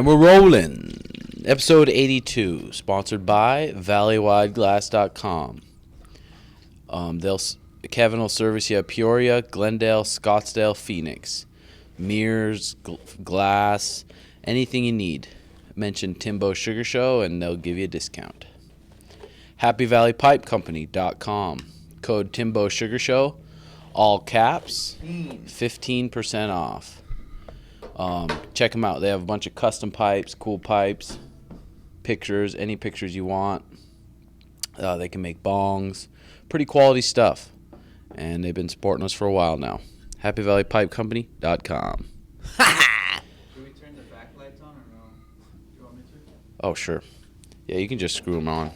And we're rolling. Episode 82, sponsored by Wideglass.com. Kevin will service you at Peoria, Glendale, Scottsdale, Phoenix. Mirrors, glass, anything you need. Mention Timbo Sugar Show and they'll give you a discount. HappyValleyPipeCompany.com. Code Timbo Sugar Show, all caps, 15% off. Check them out. They have a bunch of custom pipes, cool pipes, pictures, any pictures you want. They can make bongs. Pretty quality stuff. And they've been supporting us for a while now. HappyValleyPipeCompany.com. Should we turn the backlights on or no? Do you want me to? Oh, sure. Yeah, you can just screw them on.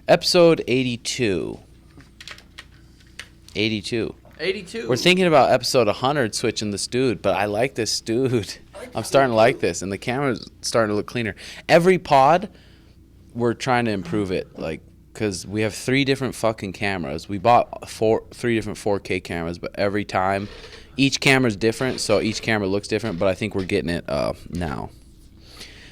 Episode 82. 82. 82. We're thinking about episode 100 switching this dude, but I like this dude. I'm starting to like this, and the camera's starting to look cleaner. Every pod, we're trying to improve it, like, because we have 3 different fucking cameras. We bought 3 different 4K cameras, but every time, each camera's different, so each camera looks different, but I think we're getting it now.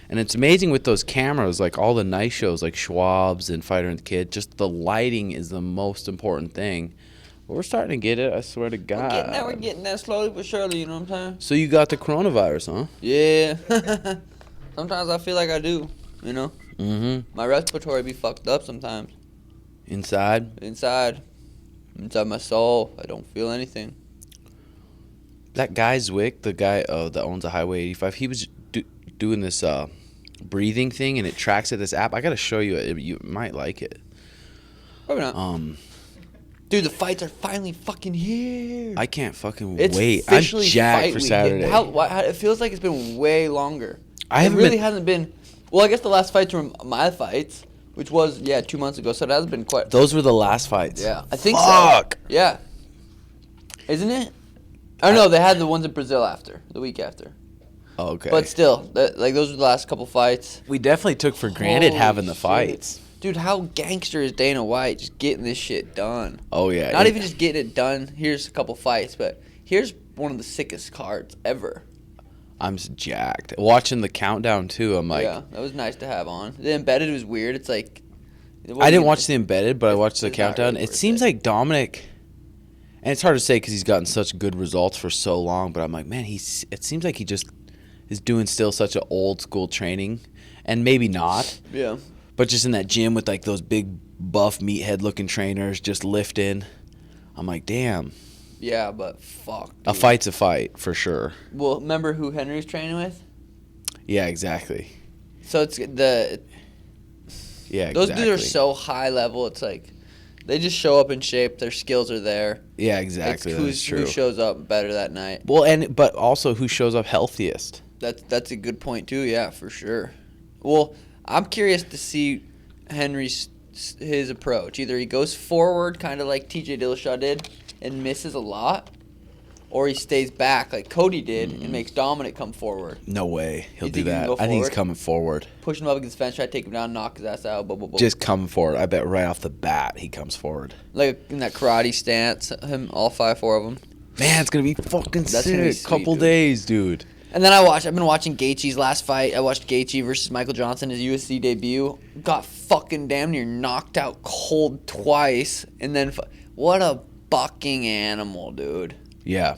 And it's amazing with those cameras, like all the nice shows, like Schwab's and Fighter and the Kid, just the lighting is the most important thing. But we're starting to get it, I swear to God. We're getting that slowly but surely, you know what I'm saying? So you got the coronavirus, huh? Yeah. Sometimes I feel like I do, you know? Mm-hmm. My respiratory be fucked up sometimes. Inside? Inside my soul, I don't feel anything. That guy Zwick, the guy that owns a Highway 85, he was doing this breathing thing, and it tracks it, this app. I got to show you it. You might like it. Probably not. Dude, the fights are finally fucking here. I can't fucking It's wait. I'm officially jacked fight for week. Saturday. It feels like it's been way longer. It really hasn't been. Well, I guess the last fights were my fights, which was 2 months ago. So it hasn't been quite. Those were the last fights. Yeah, I think Fuck. so. Yeah. Isn't it? Oh no, they had the ones in Brazil after the week after. Oh, okay. But still, those were the last couple fights. We definitely took for granted Holy having the shit. fights. Dude, how gangster is Dana White just getting this shit done? Oh, yeah. Not even just getting it done. Here's a couple fights, but here's one of the sickest cards ever. I'm jacked. Watching the countdown, too, I'm like... Yeah, that was nice to have on. The embedded was weird. It's like... I didn't watch the embedded, but I watched the it's not countdown. really It worth seems it. like Dominic... And it's hard to say because he's gotten such good results for so long, but I'm like, man, it seems like he just is doing still such an old school training, and maybe not. Yeah. But just in that gym with like those big buff meathead looking trainers just lifting. I'm like, damn. Yeah, but fuck. Dude. A fight's a fight for sure. Well, remember who Henry's training with? Yeah, exactly. So it's the... Yeah, Those exactly. dudes are so high level. It's like they just show up in shape. Their skills are there. Yeah, exactly. It's That is true. who shows up better that night. Well, but also who shows up healthiest. That's a good point too. Yeah, for sure. Well, I'm curious to see his approach. Either he goes forward, kind of like TJ Dillashaw did, and misses a lot, or he stays back like Cody did and makes Dominic come forward. No way he'll You do think he can that. go I think he's forward? coming forward. Push him up against the fence, try to take him down, knock his ass out. Blah, blah, blah. Just coming forward. I bet right off the bat he comes forward. Like in that karate stance, him all 5'4" of them. Man, it's gonna be fucking That's sick. gonna be sweet, Couple dude. days, dude. And then I've been watching Gaethje's last fight. I watched Gaethje versus Michael Johnson, his UFC debut. Got fucking damn near knocked out cold twice, and then what a bucking animal, dude. Yeah.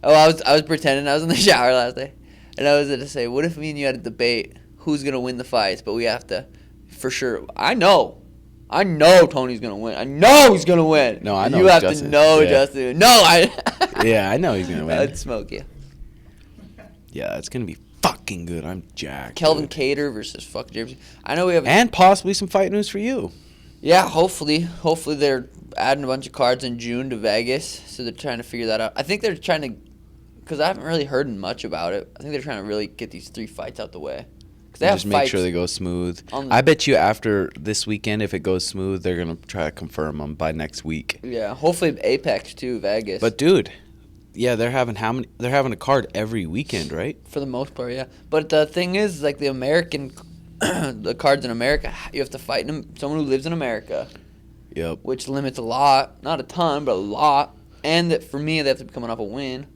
Oh, I was pretending I was in the shower last day, and I was gonna say, what if me and you had a debate? Who's gonna win the fights? But we have to, for sure. I know Tony's gonna win. I know he's gonna win. No, I know You have Justin. to know Yeah. Justin. No, Yeah, I know he's gonna win. I'd smoke you. Yeah, it's gonna be fucking good. I'm jacked. Kelvin dude. Cater versus fuck James. I know we have. And possibly some fight news for you. Yeah, hopefully they're adding a bunch of cards in June to Vegas, so they're trying to figure that out. I think they're trying to, because I haven't really heard much about it. I think they're trying to really get these 3 fights out the way. Because they have Just make fights sure they go smooth. on the- I bet you after this weekend, if it goes smooth, they're gonna try to confirm them by next week. Yeah, hopefully Apex too, Vegas. But dude, yeah, they're having They're having a card every weekend, right? for the most part, yeah. But the thing is, like the American, the cards in America, you have to fight someone who lives in America, Yep. which limits a lot, not a ton, but a lot. And that for me, they have to be coming off a win.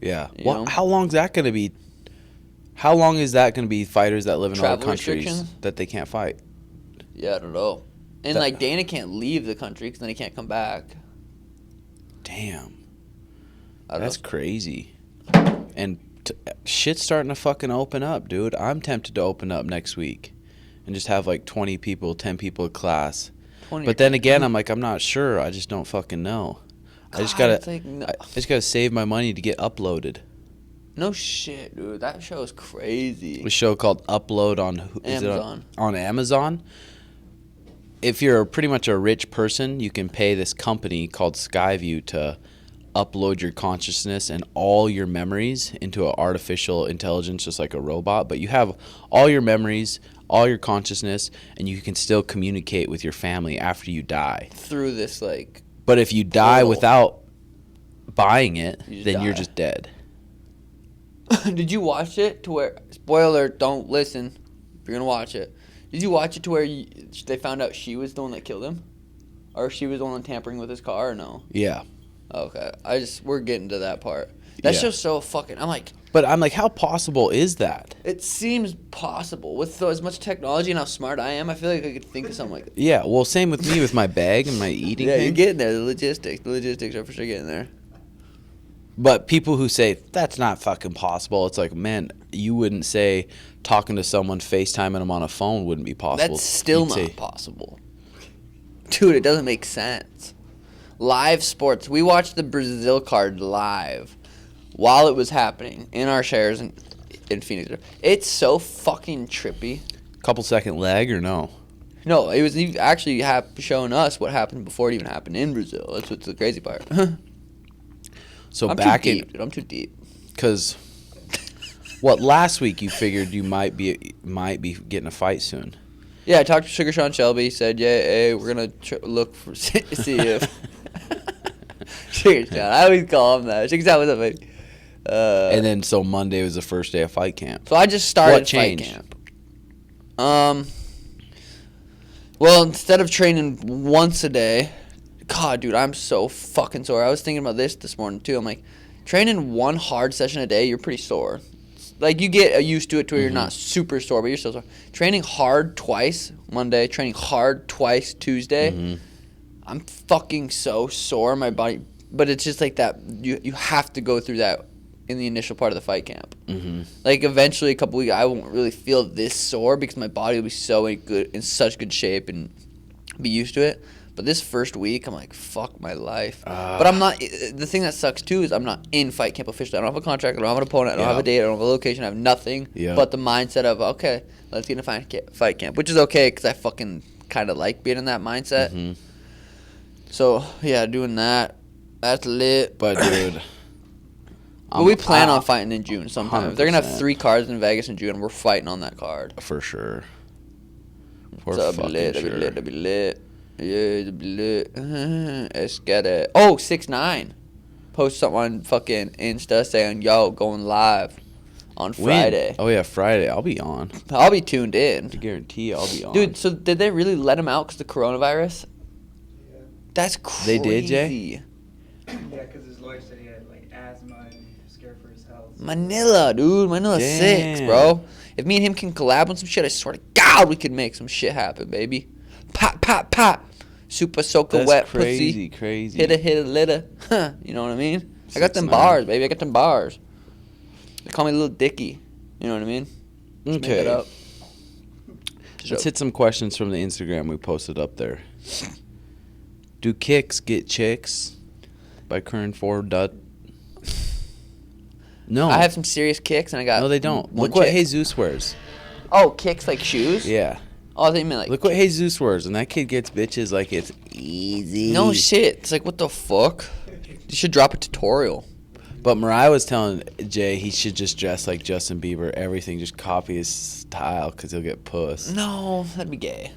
Yeah. You Well, know? how long's that gonna be? How long is that going to be fighters that live in other Travel countries restrictions? that they can't fight? Yeah, I don't know. And That- like Dana can't leave the country because then he can't come back. Damn. I don't That's know. crazy. And shit's starting to fucking open up, dude. I'm tempted to open up next week and just have like 20 people, 10 people a class. 20 But then again, I'm like, I'm not sure. I just don't fucking know. I just God, it's gotta, like, no. I just gotta save my money to get uploaded. No shit, dude. That show is crazy. A show called Upload on is it Amazon. on Amazon. If you're pretty much a rich person, you can pay this company called Skyview to upload your consciousness and all your memories into an artificial intelligence, just like a robot. But you have all your memories, all your consciousness, and you can still communicate with your family after you die. Through this, like, But if you die Portal. without buying it, You just then you're die. just dead. did you watch it to where? Spoiler! Don't listen. If you're gonna watch it, did you watch it to where they found out she was the one that killed him, or she was the one tampering with his car? Or no? Yeah. Okay, we're getting to that part. That Yeah. show's so fucking. I'm like, But I'm like, how possible is that? it seems possible with as much technology and how smart I am. I feel like I could think of something like that. Yeah, well, same with me with my bag and my eating Yeah, thing. you're getting there. The logistics are for sure getting there. But people who say that's not fucking possible, it's like, man, you wouldn't say talking to someone, FaceTiming them on a phone wouldn't be possible. That's still You'd not say- possible. Dude, it doesn't make sense. Live sports. We watched the Brazil card live while it was happening in our shares in Phoenix. It's so fucking trippy. Couple second lag or no? No, it was actually showing us what happened before it even happened in Brazil. That's what's the crazy part. So I'm back too in, deep, dude. I'm too deep. because what last week you figured you might be getting a fight soon. Yeah, I talked to Sugar Sean Shelby. He said, "Yeah, hey, we're gonna look for see if." Sugar Sean, I always call him that. Sugar Sean, what's up, baby? And then so Monday was the first day of fight camp. So I just started What fight changed? camp. Well, instead of training once a day, God, dude, I'm so fucking sore. I was thinking about this morning too. I'm like, training one hard session a day, you're pretty sore. Like you get used to it to where you're not super sore, but you're still sore. Training hard twice Monday, training hard twice Tuesday. I'm fucking so sore, my body. But it's just like that. You have to go through that in the initial part of the fight camp. Like eventually, a couple weeks, I won't really feel this sore because my body will be so in such good shape and be used to it. But this first week, I'm like, fuck my life. But I'm not. The thing that sucks too is I'm not in fight camp officially. I don't have a contract. I don't have an opponent. I don't have a date. I don't have a location. I have nothing. Yeah. But the mindset of okay, let's get in a fight camp, which is okay because I fucking kind of like being in that mindset. So yeah, doing that. That's lit. But dude, But we plan on fighting in June sometime. If they're gonna have 100%. 3 cards in Vegas in June, we're fighting on that card. for sure. For So that'll be fucking lit. sure. That'll be lit. Yeah, it'll be lit. Let's get it. Oh, 6ix9ine. Post something on fucking Insta saying, yo, going live on When? Friday. Oh yeah, Friday. I'll be on. I'll be tuned in. I guarantee I'll be on. Dude, so did they really let him out because of the coronavirus? Yeah. That's crazy. They did, Jay? Yeah, because his lawyer said he had like asthma and he was scared for his health. Manila, dude. Manila's 6, Damn. bro. If me and him can collab on some shit, I swear to God, we could make some shit happen, baby. Pop, pop, pop. Super soaker That's wet crazy, pussy. crazy. Hit a litter. Huh. You know what I mean? I got them 6ix9ine. bars, baby. I got them bars. They call me Little Dicky. You know what I mean? Just make it Okay. up. Let's hit some questions from the Instagram we posted up there. Do kicks get chicks? By Kern 4 Dut. No. I have some serious kicks, and I got No, they don't. one Look what chick. Jesus wears. Oh, kicks like shoes? Yeah. Oh, I think you meant like... Look what Jesus wears, and that kid gets bitches like it's easy. No shit. It's like, what the fuck? You should drop a tutorial. But Mariah was telling Jay he should just dress like Justin Bieber. Everything, just copy his style because he'll get puss. No, that'd be gay.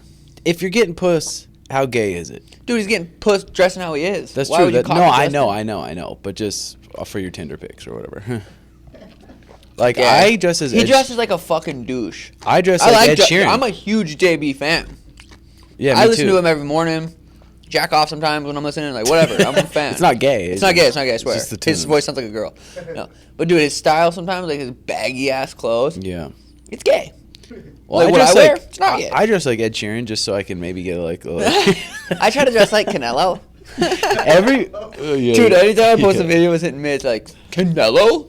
If you're getting puss, how gay is it? Dude, he's getting pussed dressing how he is. That's Why true. would you No, copy I Justin? know. But just for your Tinder pics or whatever. Like, Yeah. I dress as He Ed, dresses like a fucking douche. I dress I like like Ed Sheeran. I'm a huge JB fan. Yeah, me I listen too. to him every morning. jack off sometimes when I'm listening. Like, whatever. I'm a fan. It's not gay. It's not gay. It's not gay. I swear. just the His tune. voice sounds like a girl. No, but dude, his style sometimes, like his baggy ass clothes. Yeah. It's gay. Well, Like, what I wear, it's not gay. I dress like Ed Sheeran just so I can maybe get like. I try to dress like Canelo. Yeah. Dude, anytime I post Yeah. a video with hitting me, it's like Canelo.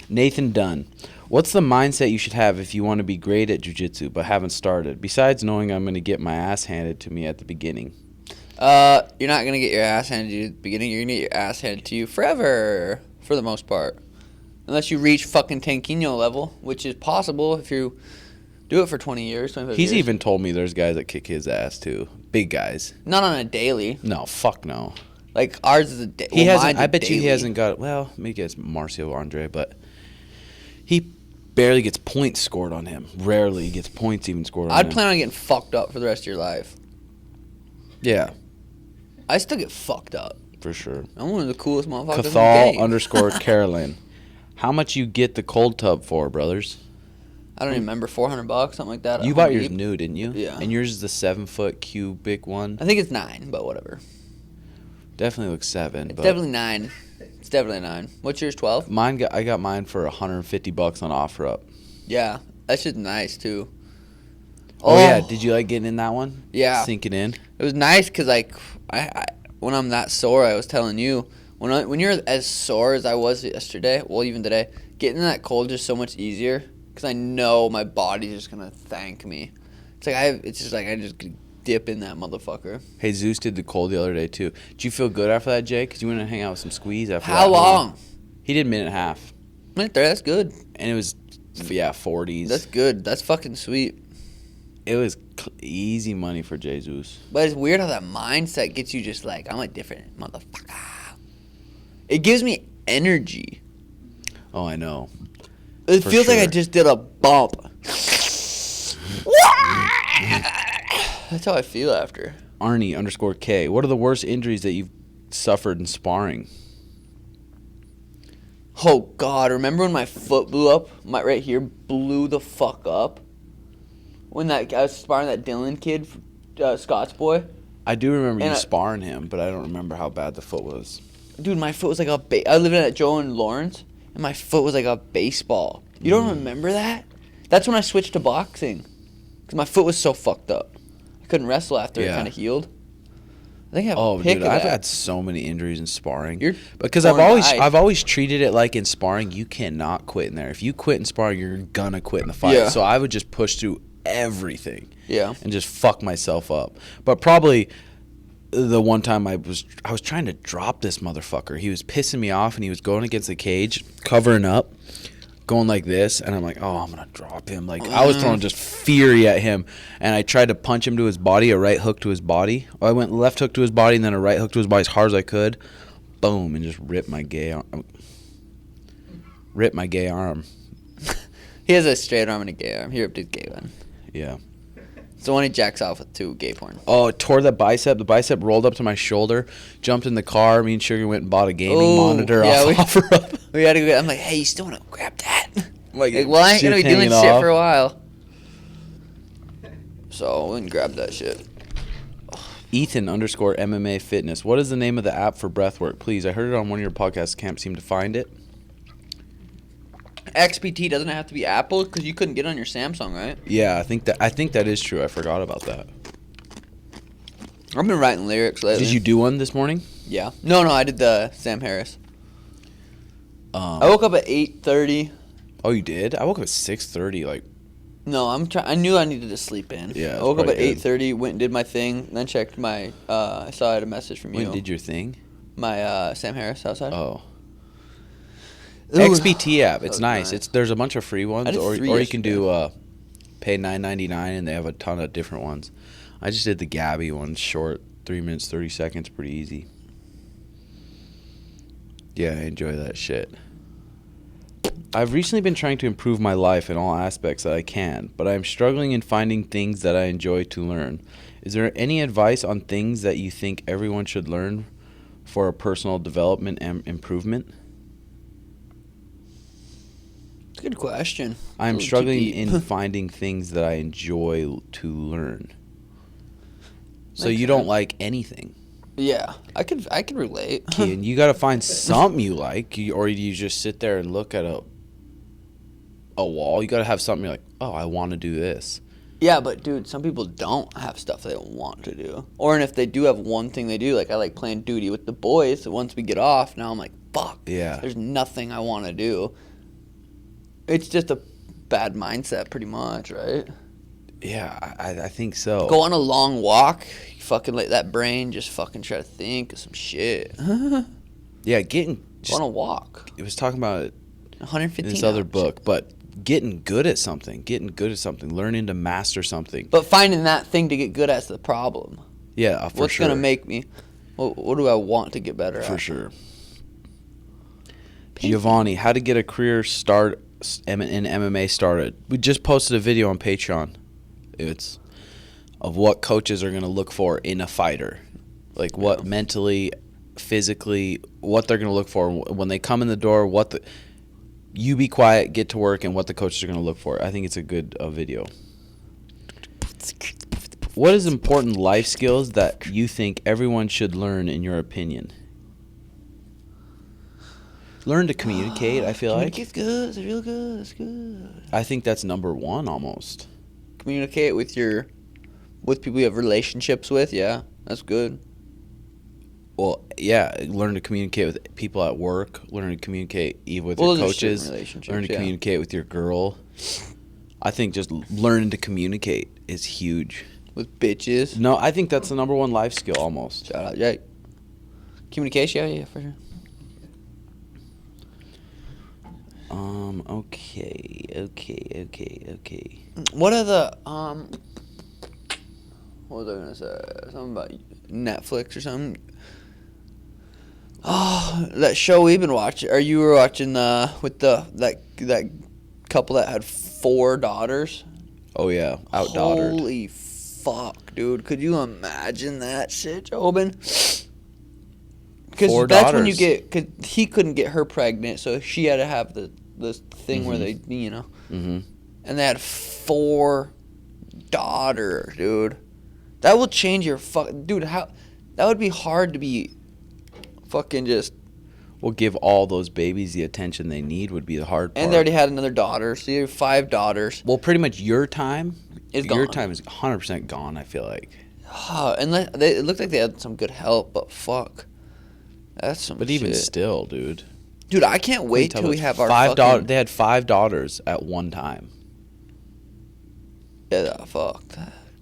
Nathan Dunn. What's the mindset you should have if you want to be great at jiu-jitsu but haven't started, besides knowing I'm going to get my ass handed to me at the beginning? You're not gonna get your ass handed to you at the beginning. You're gonna get your ass handed to you forever, for the most part, unless you reach fucking Tanquino level, which is possible if you do it for 20 years. 25 He's years. even told me there's guys that kick his ass too. Big guys. Not on a daily. No, fuck no. Like ours is a daily. He hasn't. I bet you he hasn't got. Well, maybe it's Marcio Andre, but he barely gets points scored on him. Rarely gets points even scored on him. I'd plan on getting fucked up for the rest of your life. Yeah, I still get fucked up. for sure. I'm one of the coolest motherfuckers in the Cathal game. underscore Carolyn. How much you get the cold tub for, brothers? I don't even remember, $400, something like that. You at bought Home yours Depot. new, didn't you? Yeah. And yours is the 7-foot cubic one. I think it's 9, but whatever. Definitely looks 7. It's but definitely 9. It's definitely 9. What's yours, 12? I got mine for $150 on OfferUp. Yeah, that shit's nice too. Oh yeah, did you like getting in that one? Yeah. Sinking in. It was nice because like I when I'm that sore, I was telling you when you're as sore as I was yesterday, well even today, getting in that cold is so much easier because I know my body's just gonna thank me. It's just like I just dip in that motherfucker. Hey, Zeus did the cold the other day too. Did you feel good after that, Jay? Because you went to hang out with some squeeze after that. How long? He did a minute and a half. Right there, that's good. And it was, 40s. That's good. That's fucking sweet. It was easy money for Jesus. But it's weird how that mindset gets you just like, I'm a different motherfucker. It gives me energy. Oh, I know. It For feels like I sure. just did a bump. That's how I feel after. Arnie underscore K. What are the worst injuries that you've suffered in sparring? Oh, God. Remember when my foot blew up? My right here blew the fuck up? When I was sparring that Dylan kid, Scott's boy? I do remember And you I- sparring him, but I don't remember how bad the foot was. Dude, my foot was like I lived at Joe and Lawrence, and my foot was like a baseball. You don't remember that? That's when I switched to boxing. Because my foot was so fucked up. I couldn't wrestle after it Yeah. kind of healed. I think I have Oh, a pic dude, of I've that. had so many injuries in sparring. You're Because torn by. I've always treated it like in sparring, you cannot quit in there. If you quit in sparring, you're gonna quit in the fight. Yeah. So I would just push through everything. Yeah. And just fuck myself up. But probably the one time I was trying to drop this motherfucker. He was pissing me off and he was going against the cage, covering up, going like this, and I'm like, oh, I'm gonna drop him. Like I was throwing just fury at him, and I tried to punch him to his body, a right hook to his body. I went left hook to his body and then a right hook to his body as hard as I could. Boom, and just ripped my gay arm. He has a straight arm and a gay arm. He ripped his gay one. Yeah. It's the one he jacks off with too, gay porn. Oh, it tore the bicep. The bicep rolled up to my shoulder. Jumped in the car. Me and Sugar went and bought a gaming Oh, monitor yeah, off OfferUp. We had to go. I'm like, hey, you still want to grab that? Like, Well, I ain't going to be shit's doing hanging shit off. for a while. So I went and grabbed that shit. Ethan underscore MMA Fitness. What is the name of the app for breathwork? Please, I heard it on one of your podcasts. Can't seem to find it. XPT doesn't have to be Apple because you couldn't get it on your Samsung, right? Yeah, I think that is true. I forgot about that. I've been writing lyrics lately. Did you do one this morning? Yeah. No, I did the Sam Harris. I woke up at 8:30. Oh, you did? I woke up at 6:30. Like, No, I knew I needed to sleep in. Yeah, I that's woke up at probably good. 8:30, went and did my thing, then checked my. I saw I had a message from you. when did your thing? My Sam Harris outside. Oh, Ooh. XPT app. That It's was nice. nice. There's a bunch of free ones, I did or 3 you can do yesterday. pay $9.99, and they have a ton of different ones. I just did the Gabby one, short, 3 minutes 30 seconds, pretty easy. Yeah, I enjoy that shit. I've recently been trying to improve my life in all aspects that I can, but I am struggling in finding things that I enjoy to learn. Is there any advice on things that you think everyone should learn for a personal development and improvement? It's a good question. I'm Ooh, too struggling deep. in finding things that I enjoy to learn. So Makes you don't sense. like anything. Yeah, I could relate. And you got to find something you like, or you just sit there and look at a wall. You got to have something you're like, oh, I want to do this. Yeah, but dude, some people don't have stuff they want to do. Or and if they do have one thing they do, like I like playing duty with the boys. So once we get off, now I'm like, fuck. Yeah. There's nothing I want to do. It's just a bad mindset, pretty much, right? Yeah, I think so. Go on a long walk. You fucking let that brain just fucking try to think of some shit. Go Yeah, getting on a walk. it was talking about it 115 in this other hours. book, but getting good at something, learning to master something. But finding that thing to get good at is the problem. Yeah, for What's sure. gonna make me? What do I want to get better at? For sure. Giovanni, how to get a career start in MMA started. We just posted a video on Patreon. It's of what coaches are going to look for in a fighter. Like what mentally, physically, what they're going to look for when they come in the door, you be quiet, get to work, and what the coaches are going to look for. I think it's a good video. What is important life skills that you think everyone should learn in your opinion? Learn to communicate, I feel like. Communicate's good. It's real good. It's good. I think that's number one almost. Communicate with people you have relationships with. Yeah, that's good. Well, yeah, learn to communicate with people at work. Learn to communicate even with your Those are coaches. certain relationships, Learn to yeah. communicate with your girl. I think just learning to communicate is huge. With bitches. No, I think that's the number one life skill almost. Shout out, yeah. Communication, yeah, for sure. Okay. What are the what was I gonna say? Something about Netflix or something. Oh, that show we've been watching. Or you were watching with that couple that had 4 daughters. Oh yeah, outdaughtered. Holy fuck, dude! Could you imagine that shit, Jobin? 4 Because that's when you daughters. get. Cause he couldn't get her pregnant, so she had to have the thing where they, Mm-hmm. and they had 4 daughters, dude. That will change your dude. How that would be hard to be fucking just. Well, give all those babies the attention they need would be the hard part. And they already had another daughter, so you have 5 daughters. Well, pretty much your time Is Your gone. time is 100% gone, I feel like. It looked like they had some good help, but fuck, that's some. But even shit. still, dude. Dude, I can't wait till we have our 5 fucking. They had 5 daughters at one time. Yeah, fuck.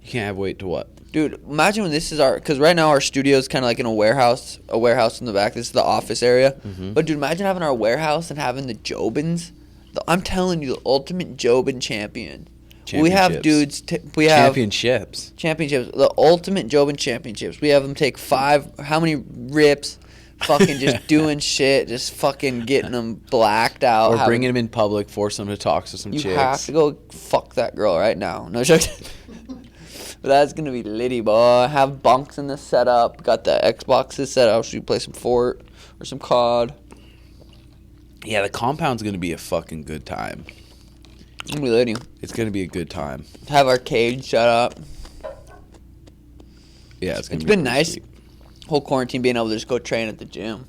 You can't wait to what? Dude, imagine when this is because right now our studio is kind of like in a warehouse in the back. This is the office area. Mhm. But dude, imagine having our warehouse and having the Jobins. I'm telling you, the ultimate Jobin champion. We have dudes. We have Championships. championships. The ultimate Jobin championships. We have them take 5. How many rips? Fucking just doing shit, just fucking getting them blacked out. Or bringing them in public, force them to talk to some You chicks. have to go fuck that girl right now. No joke. But that's gonna be litty, boy. Have bunks in the setup. Got the Xboxes set up so you play some Fort or some COD. Yeah, the compound's going to be a fucking good time. It's gonna be litty. It's going to be a good time. Have our cage set up. Yeah, it's going It's to be been pretty nice. sweet. Whole quarantine being able to just go train at the gym.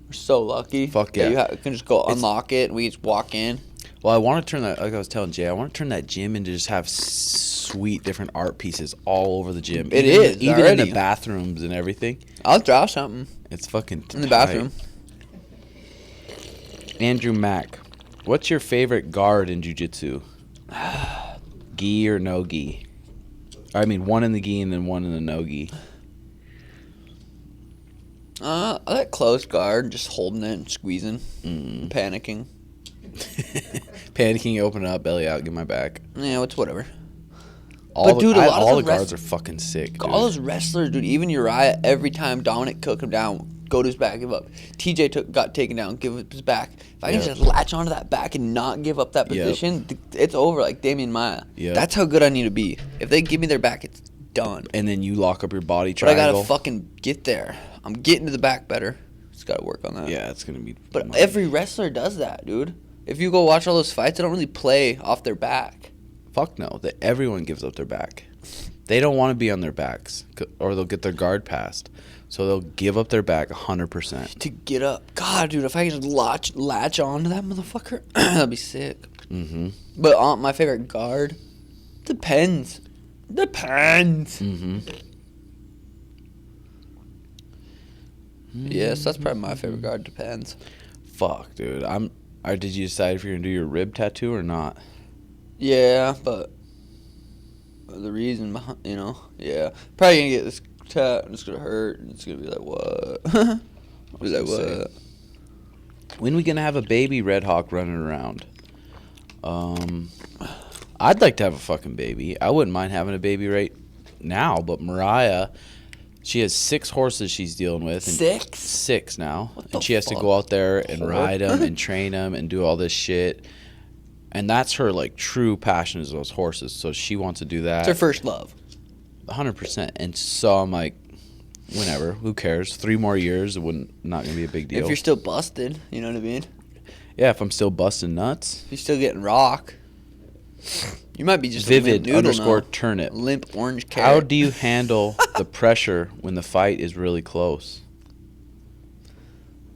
We're so lucky. Fuck that yeah. You can just go It's- unlock it and we just walk in. Well, I want to turn that, like I was telling Jay, I want to turn that gym into just have sweet different art pieces all over the gym. It even, is, even in already. the bathrooms and everything. I'll draw something It's fucking in the tight. bathroom. Andrew Mack, what's your favorite guard in jiu-jitsu? Gi or no gi? I mean, one in the gi and then one in the no gi. I like close guard, just holding it and squeezing, panicking. Panicking, open it up, belly out, get my back. Yeah, it's whatever. All Dude, a lot of all the the guards rest- are fucking sick, dude. All those wrestlers, dude, even Uriah, every time Dominic took him down, go to his back, give up. TJ got taken down, give up his back. If I can Yep. just latch onto that back and not give up that Yep. position, it's over, like Damian Maya. Yep. That's how good I need to be. If they give me their back, it's done. And then you lock up your body But I triangle. gotta fucking get there. I'm getting to the back better. Just gotta work on that. Yeah, it's gonna be. But every wrestler does that, dude. If you go watch all those fights, they don't really play off their back. Fuck no, that everyone gives up their back. They don't want to be on their backs or they'll get their guard passed. So they'll give up their back 100%. To get up. God, dude, if I could just latch on to that motherfucker, that'd be sick. Mm-hmm. But my favorite guard? Depends. Mm-hmm. Yes, that's probably my favorite guard. Depends. Fuck, dude. Did you decide if you're going to do your rib tattoo or not? Yeah, but the reason behind, yeah. Probably gonna get this tat and it's gonna hurt and it's gonna be like, what? Be like, what? When we gonna have a baby Red Hawk running around? I'd like to have a fucking baby. I wouldn't mind having a baby right now, but Mariah, she has 6 horses she's dealing with. And 6? 6 now. What And the she has to fuck? go out there and 4? ride them and train them and do all this shit. And that's her, like, true passion is those horses. So she wants to do that. It's her first love. 100%. And so I'm like, whenever. Who cares? 3 more years, not going to be a big deal. If you're still busted, you know what I mean? Yeah, if I'm still busting nuts. If you're still getting rock, you might be just Vivid a limp noodle _ now. turnip. Limp orange carrot. How do you handle the pressure when the fight is really close?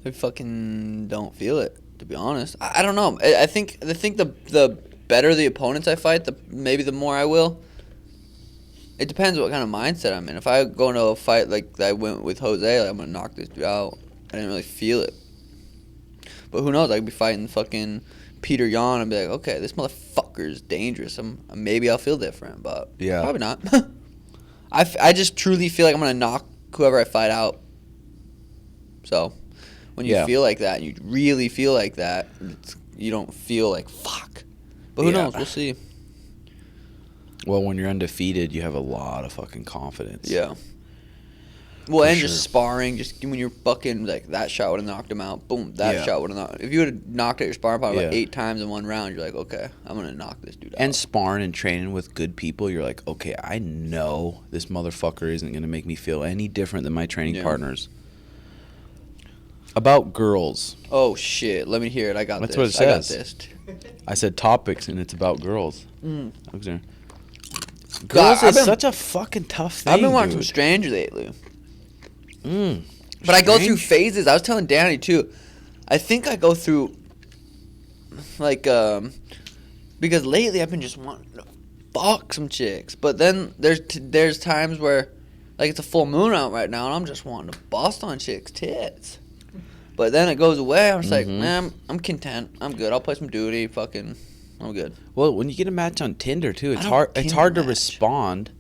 I fucking don't feel it, to be honest. I don't know. I think the better the opponents I fight, maybe the more I will. It depends what kind of mindset I'm in. If I go into a fight like I went with Jose, like, I'm gonna knock this dude out. I didn't really feel it. But who knows? I could be fighting fucking Peter Yan and be like, okay, this motherfucker is dangerous. Maybe I'll feel different, but Yeah. probably not. I just truly feel like I'm gonna knock whoever I fight out. So when you Yeah. feel like that, and you really feel like that, you don't feel like fuck. But who Yeah. knows? We'll see. Well, when you're undefeated, you have a lot of fucking confidence. Yeah. Well, For and sure. just sparring, just when you're fucking like that shot would have knocked him out. Boom, that Yeah. shot would have knocked. If you would have knocked out your sparring partner like Yeah. 8 times in one round, you're like, okay, I'm gonna knock this dude out. And sparring and training with good people, you're like, okay, I know this motherfucker isn't going to make me feel any different than my training Yeah. partners. About girls. Oh shit, let me hear it. I got That's this. what it I got says. this. I said topics, and it's about girls. Mm. Okay. God, Girls I've is been- such a fucking tough thing, I've been watching dude. Stranger lately. Mm. But I go through Strange? phases. I was telling Danny too. I think I go through like because lately I've been just wanting to fuck some chicks. But then there's times where like it's a full moon out right now and I'm just wanting to bust on chicks' tits. But then it goes away. I'm just like, Mhm. man, I'm content. I'm good. I'll play some duty. Fucking, I'm good. Well, when you get a match on Tinder too, I it's don't hard. It's Tinder hard to match. respond.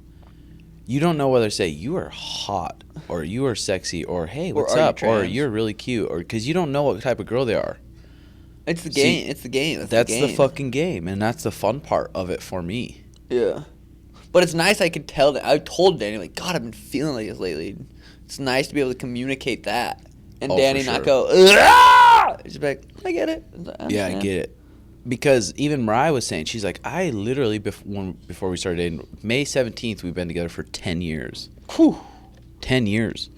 You don't know whether to say you are hot or you are sexy or hey, Or what's are you up or trans? you're really cute or because you don't know what type of girl they are. It's the See, game. It's the game. That's the the game. fucking game, and that's the fun part of it for me. Yeah. But it's nice I could tell that. I told Danny, like, God, I've been feeling like this lately. It's nice to be able to communicate that. And Oh, Danny for not sure. go, "Ugh!" He's like, I get it. Yeah, I understand." get it. Because even Mariah was saying, she's like, I literally, before we started dating, May 17th, we've been together for 10 years. Whew. 10 years.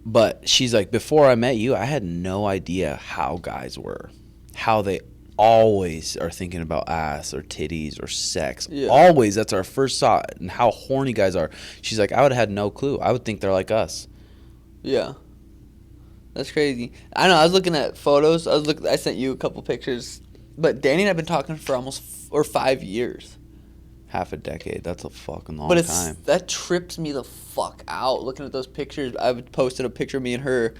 But she's like, before I met you, I had no idea how guys were. How they always are thinking about ass or titties or sex. Yeah. Always, that's our first thought. And how horny guys are. She's like, I would have had no clue. I would think they're like us. Yeah. That's crazy. I know, I was looking at photos. I sent you a couple pictures. But Danny and I have been talking for almost 5 years. Half a decade. That's a fucking long But time. that trips me the fuck out. Looking at those pictures, I posted a picture of me and her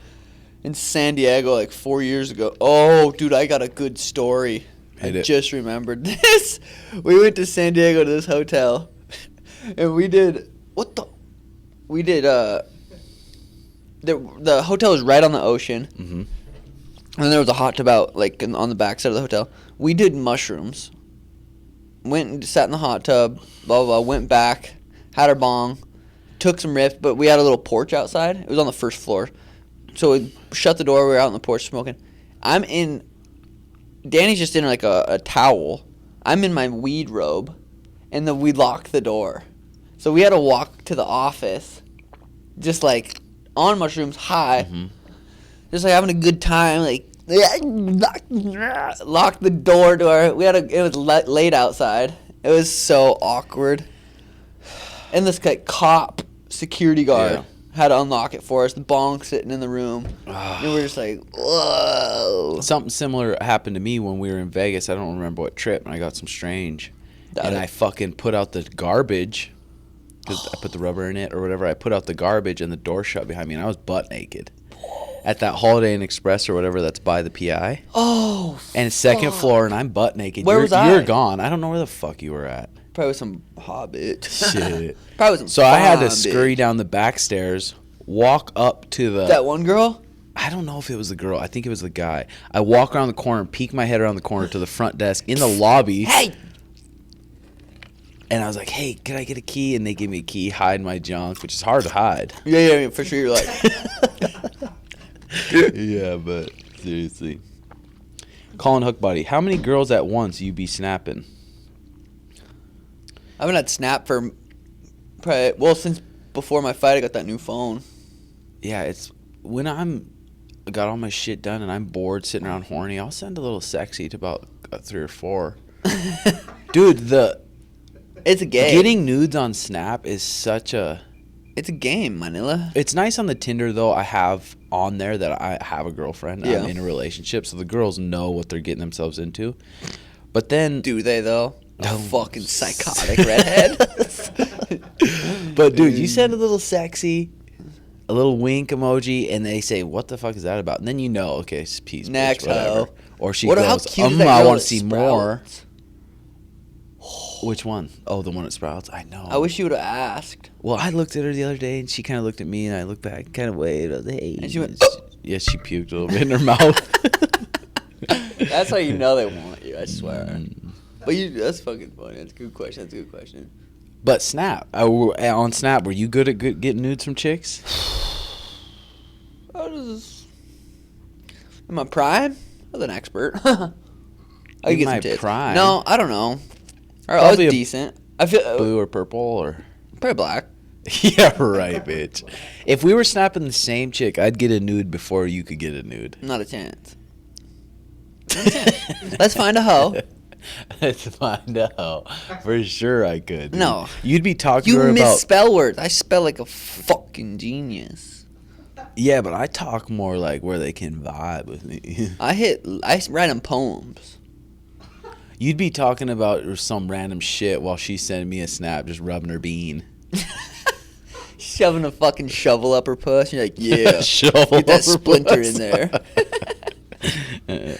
in San Diego like 4 years ago. Oh, dude, I got a good story. Hit I it. just remembered this. We went to San Diego to this hotel, and we did the hotel was right on the ocean, Mm-hmm. and there was a hot tub out like on the back side of the hotel. We did mushrooms. Went and sat in the hot tub, blah, blah, blah, went back, had our bong, took some rips, but we had a little porch outside. It was on the first floor. So we shut the door, we were out on the porch smoking. Danny's just in like a towel. I'm in my weed robe, and then we locked the door. So we had to walk to the office, just like on mushrooms, high, Mm-hmm. just like having a good time, like locked the door to our. It was late outside. It was so awkward. And this like cop security guard Yeah. had to unlock it for us. The bong sitting in the room. And we're just like, whoa. Something similar happened to me when we were in Vegas. I don't remember what trip, and I got some strange. And I fucking put out the garbage. 'Cause I put the rubber in it or whatever. I put out the garbage and the door shut behind me, and I was butt naked. At that Holiday Inn Express or whatever that's by the PI. Oh, And it's second floor, and I'm butt naked. Where was I? You're gone. I don't know where the fuck you were at. probably some hobbit. Shit. Probably some So I had to hobbit. scurry down the back stairs, walk up to the... That one girl? I don't know if it was the girl. I think it was the guy. I walk around the corner, peek my head around the corner to the front desk in the lobby. Hey! And I was like, hey, can I get a key? And they gave me a key, hide my junk, which is hard to hide. Yeah, for sure. You're like, Yeah, but seriously. Colin Hookbody, how many girls at once you be snapping? I haven't had Snap for probably, well, since before my fight, I got that new phone. Yeah, it's when got all my shit done and I'm bored sitting around horny, I'll send a little sexy to about 3 or 4. Dude, It's a game. getting nudes on Snap is such a... It's a game, Manila. It's nice on the Tinder, though. I have on there that I have a girlfriend. Yeah. I'm in a relationship, so the girls know what they're getting themselves into. But then... Do they, though? No. Fucking psychotic redhead. But, dude, you send a little sexy, a little wink emoji, and they say, what the fuck is that about? And then you know, okay, it's peace, Next, bitch, whatever. hoe. Or she How goes, cute is that I girl want that to see more. Sprouts? Which one? Oh, the one at Sprouts? I know. I wish you would have asked. Well, I looked at her the other day, and she kind of looked at me, and I looked back, kind of waved. I was like, hey. And she went, yeah, she puked a little bit in her mouth. That's how you know they want you, I swear. Mm. But that's fucking funny. That's a good question. But Snap, on Snap, were you good at getting nudes from chicks? In my prime, I was an expert. I In get my some tits. prime? No, I don't know. I was Probably a decent. I feel Blue or purple or... probably black. Yeah, right, bitch. If we were snapping the same chick, I'd get a nude before you could get a nude. Not a chance. Let's find a hoe. Let's find out. For sure I could. Dude. No. You'd be talking to You her about... misspell words. I spell like a fucking genius. Yeah, but I talk more like where they can vibe with me. I write them poems. You'd be talking about some random shit while she's sending me a snap, just rubbing her bean. Shoving a fucking shovel up her puss. You're like, yeah. Shovel Get that up her splinter puss. in there.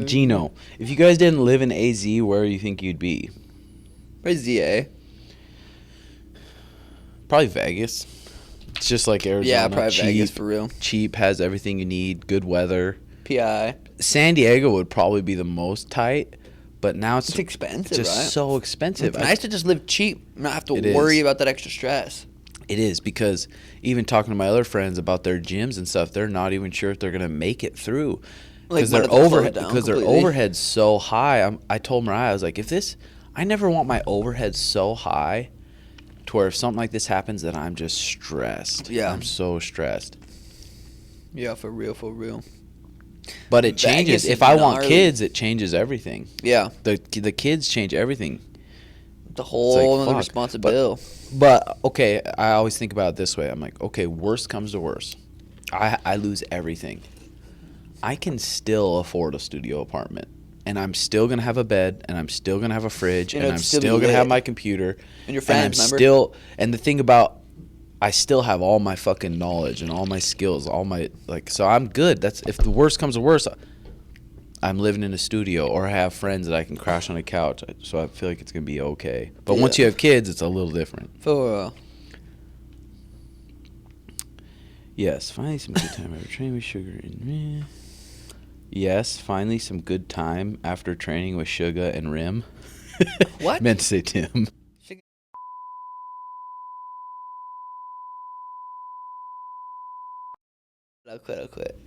Gino, if you guys didn't live in AZ, where do you think you'd be? Where's ZA? Probably Vegas. It's just like Arizona. Yeah, probably cheap, Vegas for real. Cheap, has everything you need, good weather. PI. San Diego would probably be the most tight, but now it's expensive, just right? so expensive. It's nice to just live cheap, not have to It worry is. about that extra stress. It is, because even talking to my other friends about their gyms and stuff, they're not even sure if they're gonna make it through. Like, Because might their have to close overhead, down because their completely. overhead's so high. I told Mariah, I was like, I never want my overhead so high, to where if something like this happens, then I'm just stressed. Yeah. I'm so stressed. Yeah, for real. But it Vegas changes. is If I want gnarly. kids, it changes everything. Yeah, The kids change everything. the whole like, other fuck. responsibility. But okay, I always think about it this way. I'm like, okay, worst comes to worst, I lose everything. I can still afford a studio apartment, and I'm still gonna have a bed, and I'm still gonna have a fridge, And and it'd I'm still be still gonna have lit. my computer, And your and friends, I'm remember? still. And the thing about, I still have all my fucking knowledge and all my skills, all my so I'm good. That's if the worst comes to worst, I'm living in a studio, or I have friends that I can crash on a couch. So I feel like it's gonna be okay. But once Yeah. you have kids, it's a little different. For Yes, finally some good time after training with Sugar and Yes, finally some good time after training with Sugar and Rim. What? Meant to say Tim. I'll quit.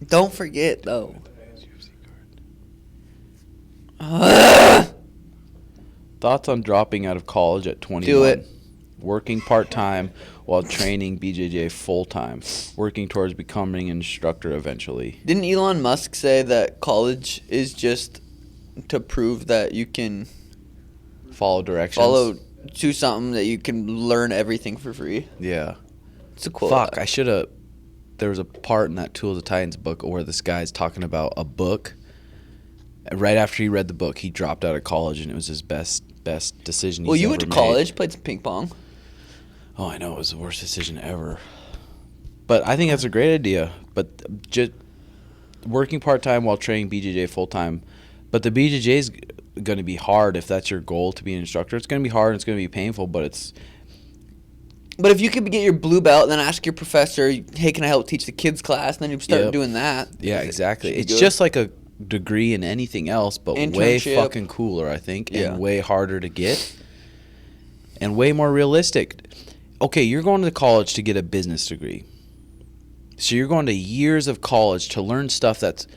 Don't forget though. Thoughts on dropping out of college at 21? Do it. Working part-time while training BJJ full-time. Working towards becoming an instructor eventually. Didn't Elon Musk say that college is just to prove that you can Follow directions. follow to something that you can learn everything for free. Yeah. It's a quote. Fuck, I should have. There was a part in that Tools of Titans book where this guy's talking about a book. And right after he read the book, he dropped out of college, and it was his best decision he's Well, you ever went to made. college, played some ping pong. Oh, I know. It was the worst decision ever. But I think that's a great idea. But just working part-time while training BJJ full-time. But the BJJ is going to be hard if that's your goal to be an instructor. It's going to be hard and it's going to be painful, but it's... But if you could get your blue belt and then ask your professor, hey, can I help teach the kids class? And then you start doing that. Yeah, exactly. It's It's just like a degree in anything else, but way Internship. fucking cooler, I think, Yeah. and way harder to get and way more realistic. Okay, you're going to college to get a business degree. So you're going to years of college to learn stuff that's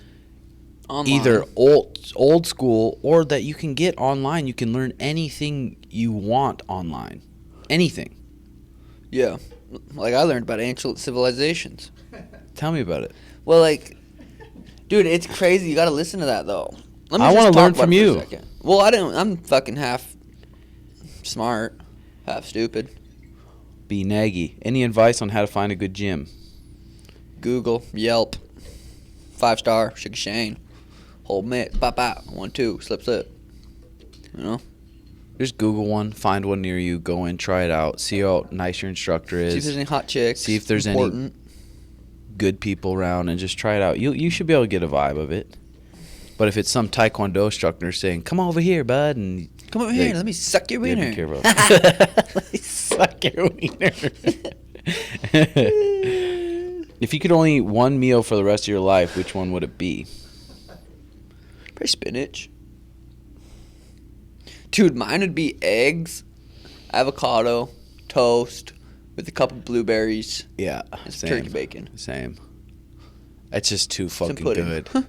Online. either old school or that you can get online. You can learn anything you want online. Anything. Yeah. Like I learned about ancient civilizations. Tell me about it. Well, like, dude, it's crazy. You got to listen to that, though. Let me I just wanna talk learn about from it for a you. second. Well, I don't. I'm fucking half smart, half stupid. Be naggy. Any advice on how to find a good gym? Google, Yelp, 5-star, Sugar Shane, hold mitt, pop out, 1-2, slip. You know? Just Google one, find one near you, go in, try it out, see how nice your instructor See if there's is, any hot chicks. see if there's important. any good people around, and just try it out. You should be able to get a vibe of it. But if it's some Taekwondo instructor saying, "Come over here, bud," and Come over here, let me suck your yeah, wiener. be careful. Let me suck your wiener. If you could only eat one meal for the rest of your life, which one would it be? Probably spinach. Dude, mine would be eggs, avocado, toast, with a couple blueberries, Yeah, and some same. turkey bacon. Same. That's just too Some fucking pudding. good.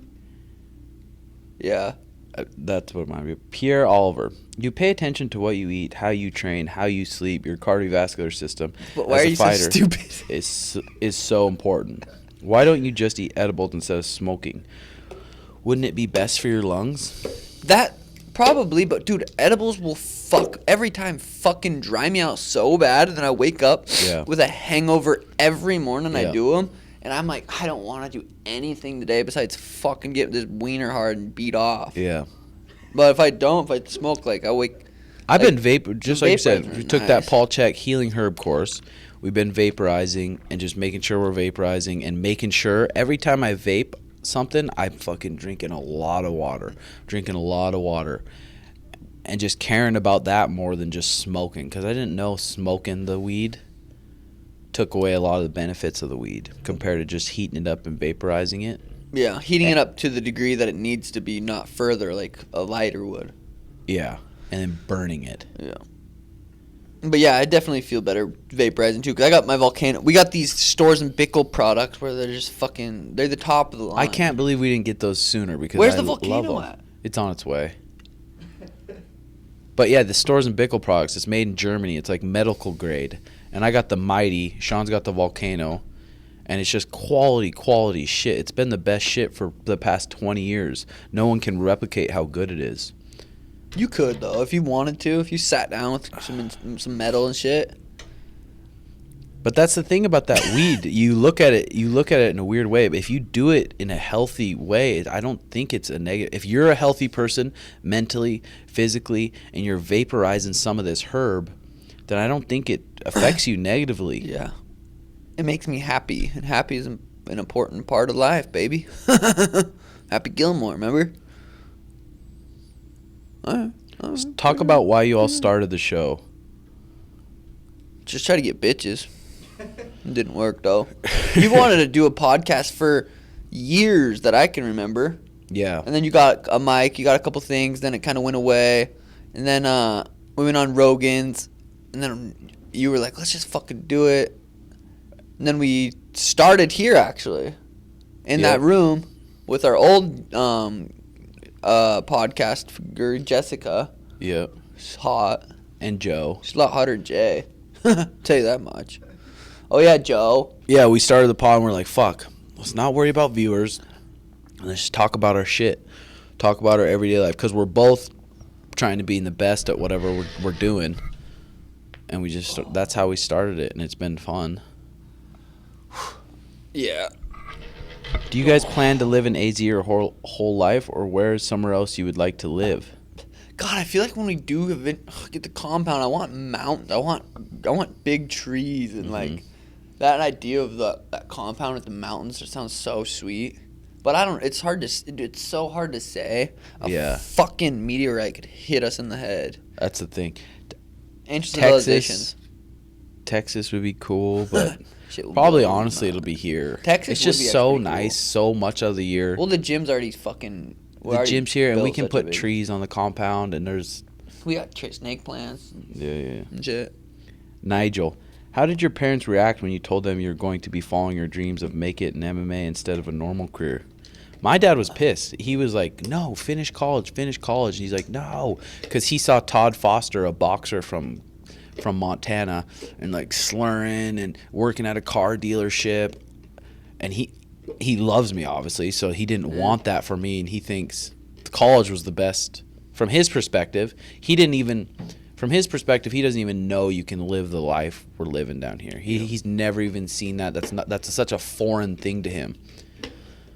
Yeah. That's what mine would be. Pierre Oliver. You pay attention to what you eat, how you train, how you sleep, your cardiovascular system. But why as are a you so fighter stupid? is so important. Why don't you just eat edibles instead of smoking? Wouldn't it be best for your lungs? That probably, but dude, edibles will every time fucking dry me out so bad, and then I wake up Yeah. with a hangover every morning. Yeah. I do them, and I'm like, I don't want to do anything today besides fucking get this wiener hard and beat off. Yeah. But if I smoke, like I wake. I've like, been just like you said. vaporizing We are took that nice. Paul Chek healing herb course. We've been vaporizing and just making sure we're vaporizing and making sure every time I vape something, I'm fucking drinking a lot of water, and just caring about that more than just smoking, because I didn't know smoking the weed took away a lot of the benefits of the weed compared to just heating it up and vaporizing it. Yeah, heating it up to the degree that it needs to be, not further, like a lighter would. Yeah, and then burning it. Yeah. But yeah, I definitely feel better vaporizing too. Cause I got my Volcano. We got these Stores and Bickle products where they're just fucking. They're the top of the line. I can't believe we didn't get those sooner because Where's I the love Volcano them. at? It's on its way. But yeah, the Stores and Bickle products. It's made in Germany. It's like medical grade. And I got the Mighty. Sean's got the Volcano. And it's just quality shit. It's been the best shit for the past 20 years. No one can replicate how good it is. You could though, if you wanted to. If you sat down with some metal and shit. But that's the thing about that weed. You look at it in a weird way. But if you do it in a healthy way, I don't think it's a negative. If you're a healthy person mentally, physically, and you're vaporizing some of this herb, then I don't think it affects you negatively. Yeah. It makes me happy, and happy is an important part of life, baby. Happy Gilmore, remember? All right. Talk about why you all started the show. Just try to get bitches. It didn't work though. You wanted to do a podcast for years that I can remember. Yeah. And then you got a mic, you got a couple things, then it kind of went away. And then we went on Rogan's, and then you were like, let's just fucking do it. And then we started here actually, in that room with our old podcast figure, Jessica. Yep. She's hot. And Joe. She's a lot hotter than Jay. Tell you that much. Oh yeah, Joe. Yeah, we started the pod and we're like, fuck, let's not worry about viewers. Let's just talk about our shit. Talk about our everyday life. Because we're both trying to be the best at whatever we're doing. and that's how we started it, and it's been fun. Yeah. Do you guys plan to live in AZ your whole life, or where is somewhere else you would like to live? God, I feel like when we do get the compound, I want mountains. I want big trees and like that idea of that compound with the mountains. It sounds so sweet. But I don't. It's so hard to say. A fucking meteorite could hit us in the head. That's the thing. Ancient civilizations. Texas would be cool, but probably honestly it'll be here. Texas. It's just so nice, so much of the year. Well, the gym's already fucking. The gym's here, and we can put trees on the compound, and we got snake plants. Yeah. And shit. Nigel, how did your parents react when you told them you're going to be following your dreams of make it in MMA instead of a normal career? My dad was pissed. He was like, no, finish college. He's like, no, because he saw Todd Foster, a boxer from Montana, and like slurring and working at a car dealership, and he loves me, obviously, so he didn't want that for me, and he thinks college was the best. From his perspective, he doesn't even know you can live the life we're living down here. He's never even seen that. That's such a foreign thing to him.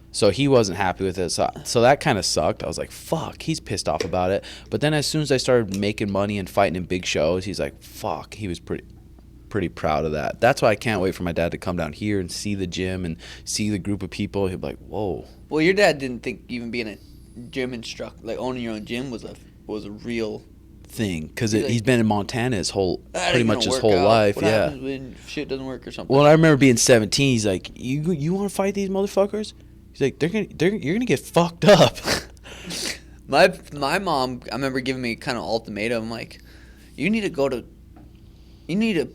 So he wasn't happy with it. So that kind of sucked. I was like, fuck, he's pissed off about it. But then as soon as I started making money and fighting in big shows, he's like, fuck, he was pretty proud of that. That's why I can't wait for my dad to come down here and see the gym and see the group of people. He'll be like, whoa. Well, your dad didn't think even being a gym instructor, like owning your own gym, was a real thing, because he's been in Montana his whole life. What happens when shit doesn't work or something? Well, I remember being 17. He's like, you want to fight these motherfuckers? He's like, you're gonna get fucked up. My mom, I remember giving me kind of ultimatum, like, you need to work. You need to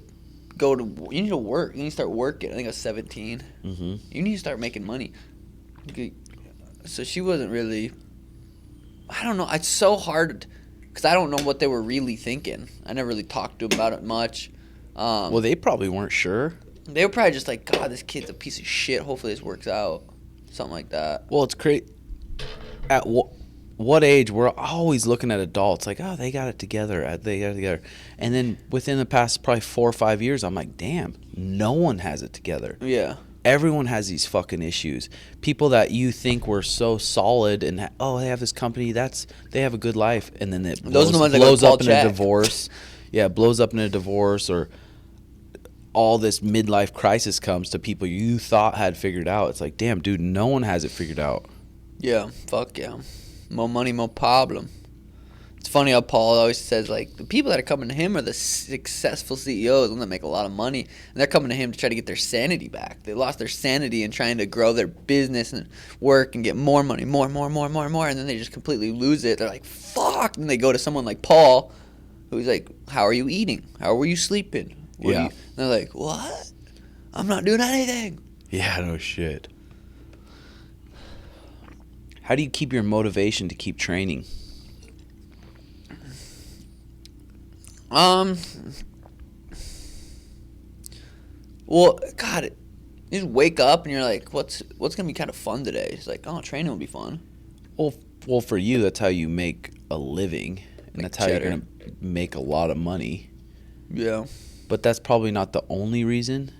start working. I think I was 17. Mm-hmm. You need to start making money. So she wasn't really. I don't know. It's so hard because I don't know what they were really thinking. I never really talked to them about it much. Well, they probably weren't sure. They were probably just like, God, this kid's a piece of shit. Hopefully this works out. Something like that. Well, it's crazy. At what age, we're always looking at adults like, oh, they got it together. And then within the past probably 4 or 5 years, I'm like, damn, no one has it together. Yeah. Everyone has these fucking issues. People that you think were so solid and, they have this company, they have a good life. And then it blows up in a divorce. Yeah, it blows up in a divorce, or all this midlife crisis comes to people you thought had figured out. It's like, damn, dude, no one has it figured out. Yeah, fuck yeah. More money, more problem. It's funny how Paul always says, like, the people that are coming to him are the successful CEOs, and that make a lot of money, and they're coming to him to try to get their sanity back. They lost their sanity in trying to grow their business and work and get more money, more, and then they just completely lose it. They're like, fuck, and they go to someone like Paul, who's like, how are you eating? How are you sleeping? And they're like, what? I'm not doing anything. Yeah, no shit. How do you keep your motivation to keep training? Well, God, you just wake up and you're like, what's gonna be kind of fun today? It's like, oh, training will be fun. Well, for you, that's how you make a living, and that's how you're gonna make a lot of money. Yeah. But that's probably not the only reason.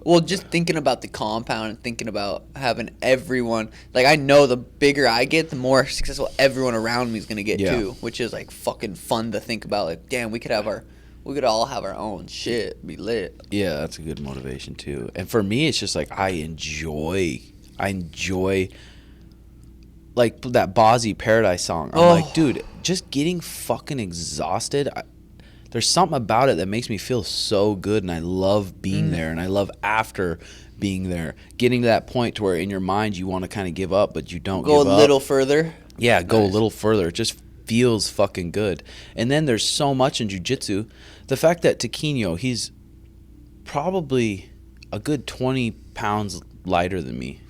Well, just thinking about the compound and thinking about having everyone, like, I know the bigger I get, the more successful everyone around me is gonna get too, which is like fucking fun to think about. Like, damn, we could all have our own shit, be lit. Yeah, that's a good motivation too. And for me, it's just like I enjoy like that Bozzy Paradise song. I'm like, dude, just getting fucking exhausted. There's something about it that makes me feel so good, and I love being there, and I love after being there. Getting to that point to where in your mind you want to kind of give up, but you don't give up. Go a little further. Yeah, go a little further. It just feels fucking good. And then there's so much in jiu-jitsu. The fact that Taquinho, he's probably a good 20 pounds lighter than me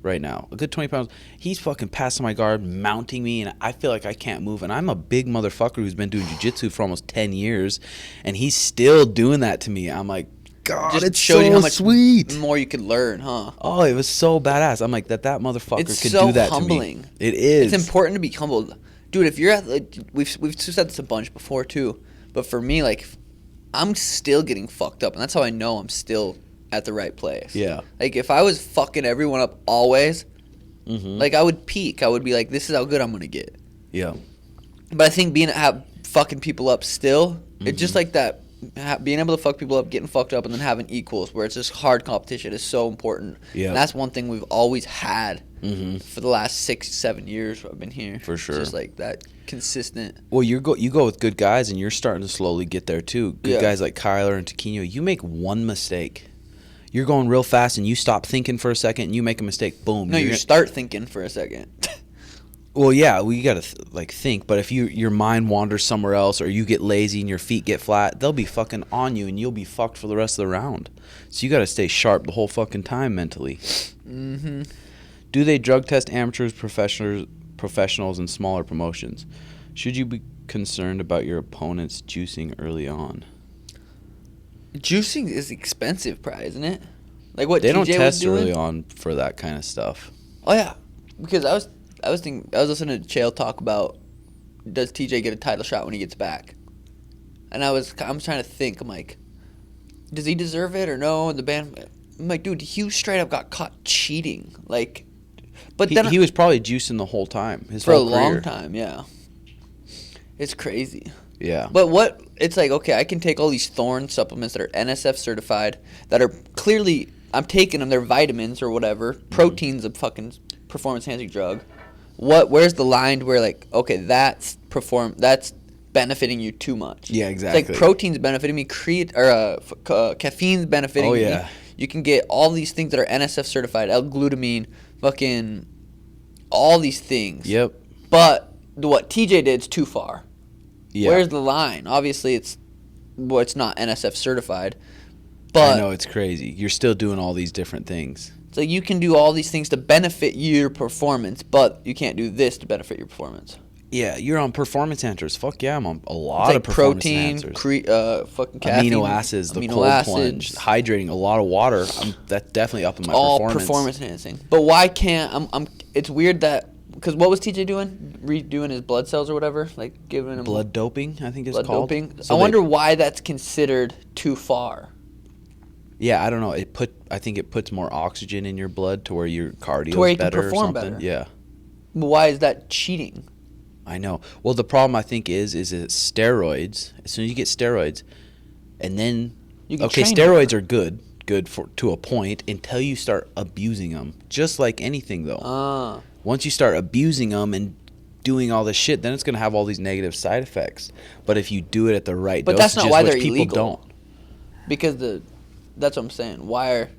right now. A good 20 pounds. He's fucking passing my guard, mounting me, and I feel like I can't move. And I'm a big motherfucker who's been doing jiu-jitsu for almost 10 years, and he's still doing that to me. I'm like, God, just it's showed so you how much sweet. More you could learn, huh? Oh, it was so badass. I'm like, that motherfucker it's could so do that humbling. to me. It is. It's important to be humbled. Dude, if you're at, like, we've said this a bunch before too, but for me, like, I'm still getting fucked up, and that's how I know I'm still at the right place. Yeah. Like, if I was fucking everyone up always, Mm-hmm. like, I would peak. I would be like, this is how good I'm going to get. Yeah. But I think fucking people up still, it's just like that, being able to fuck people up, getting fucked up, and then having equals where it's just hard competition is so important. Yeah. And that's one thing we've always had Mm-hmm. for the last 6-7 years I've been here. For sure. It's just like that consistent. Well, you go with good guys, and you're starting to slowly get there too. Good Yeah. guys like Kyler and Taquino, you make one mistake, you're going real fast, and you stop thinking for a second, and you make a mistake, boom. No, you start thinking for a second. Well, yeah, you got to think, but if your mind wanders somewhere else, or you get lazy and your feet get flat, they'll be fucking on you, and you'll be fucked for the rest of the round. So you got to stay sharp the whole fucking time mentally. Mm-hmm. Do they drug test amateurs, professionals, and smaller promotions? Should you be concerned about your opponents juicing early on? Juicing is expensive, probably, isn't it? Like what They don't TJ was test doing? early on for that kind of stuff. Oh yeah, because I was listening to Chael talk about, does TJ get a title shot when he gets back? And I'm trying to think. I'm like, does he deserve it or no? And the band, I'm like, dude, he straight up got caught cheating. Like, but then He was probably juicing the whole time. His for a whole long career. time, yeah. It's crazy. Yeah. But it's like, okay, I can take all these Thorne supplements that are NSF certified, that are clearly, I'm taking them, they're vitamins or whatever. Protein's a fucking performance enhancing drug. Where's the line where, like, okay, that's benefiting you too much? Yeah, exactly. It's like protein's benefiting me, caffeine's benefiting me. yeah. You can get all these things that are NSF certified, L-glutamine, fucking all these things. Yep. But what TJ did's too far. Yeah. Where's the line? Obviously, it's not NSF certified, but I know, it's crazy. You're still doing all these different things. so you can do all these things to benefit your performance, but you can't do this to benefit your performance. Yeah, you're on performance enhancers. Fuck yeah, I'm on a lot It's like of performance protein, enhancers. fucking caffeine, Amino acids, the amino cold acids, plunge, hydrating, a lot of water. That's definitely up in my all performance. enhancing. But why can't it's weird that, because what was TJ doing? Redoing his blood cells or whatever, like giving him Blood doping, I think it's blood called. doping. So I wonder why that's considered too far. Yeah, I don't know. I think it puts more oxygen in your blood to where your cardio To where is you can better perform or something. better. Yeah, But why is that cheating? I know. Well, the problem I think is it's steroids. As soon as you get steroids, and then You can okay, train steroids are good for to a point until you start abusing them. Just like anything, though. Once you start abusing them and doing all this shit, then it's going to have all these negative side effects. But if you do it at the right But dosages, that's not why which they're people illegal. don't. Because that's what I'm saying. Why are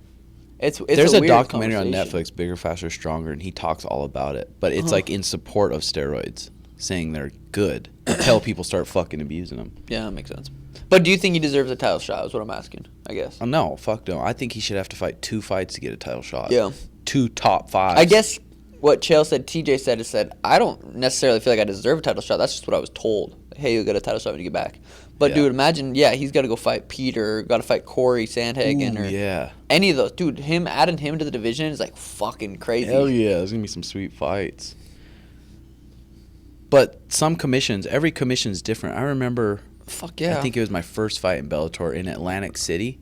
it's There's a weird documentary on conversation. Netflix, Bigger, Faster, Stronger, and he talks all about it. But it's like in support of steroids, saying they're good until people start fucking abusing them. Yeah, that makes sense. But do you think he deserves a title shot? Is what I'm asking. I guess. No, fuck no. I think he should have to fight 2 fights to get a title shot. Yeah. 2 top 5s. I guess what Chael said, TJ said, I don't necessarily feel like I deserve a title shot. That's just what I was told. Hey, you'll get a title shot when you get back. But, Yeah. dude, imagine, he's got to go fight Peter, got to fight Corey Sandhagen, Ooh, or yeah. any of those. Dude, adding him to the division is, like, fucking crazy. Hell yeah, there's going to be some sweet fights. But every commission's different. I remember, Fuck yeah. I think it was my first fight in Bellator in Atlantic City.